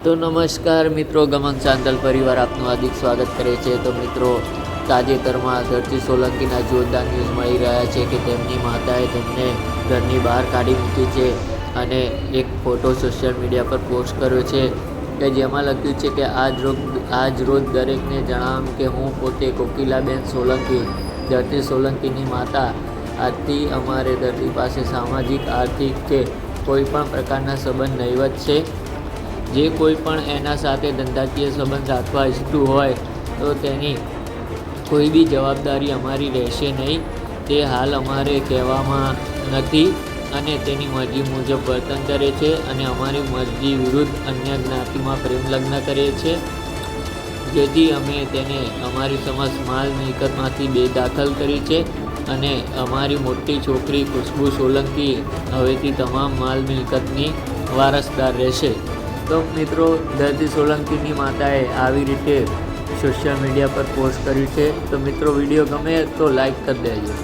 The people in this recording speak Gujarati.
તો નમસ્કાર મિત્રો, ગમન ચાંદલ પરિવાર આપનું હાર્દિક સ્વાગત કરે છે। તો મિત્રો, તાજેતરમાં ધરતી સોલંકીના જોરદાર ન્યૂઝ મળી રહ્યા છે કે તેમની માતાએ તેમને ઘરની બહાર કાઢી મૂકી છે અને એક ફોટો સોશિયલ મીડિયા પર પોસ્ટ કર્યો છે કે જેમાં લખ્યું છે કે આજ રોજ દરેકને જણાવું કે હું પોતે કોકિલાબેન સોલંકી, ધરતી સોલંકીની માતા। આજથી અમારે ધરતી પાસે સામાજિક, આર્થિક કે કોઈ પણ પ્રકારના સંબંધ નહીવત છે। જે કોઈ પણ એના સાથે ધંધાકીય સંબંધ રાખવા ઈચ્છતું હોય તો તેની કોઈ બી જવાબદારી અમારી રહેશે નહીં। તે હાલ અમારે કહેવામાં નથી અને તેની મરજી મુજબ વર્તન કરે છે અને અમારી મરજી વિરુદ્ધ અન્ય જ્ઞાતિમાં પ્રેમ લગ્ન કરે છે, જેથી અમે તેને અમારી સમસ્ત માલ મિલકતમાંથી બેદખલ કરી છે અને અમારી મોટી છોકરી ખુશ્બુ સોલંકી હવેથી તમામ માલ મિલકતની વારસદાર રહેશે। તો મિત્રો, ધરતી સોલંકીની માતાએ આવી રીતે સોશિયલ મીડિયા પર પોસ્ટ કર્યું છે। તો મિત્રો, વિડીયો ગમે તો લાઈક કરી દેજો।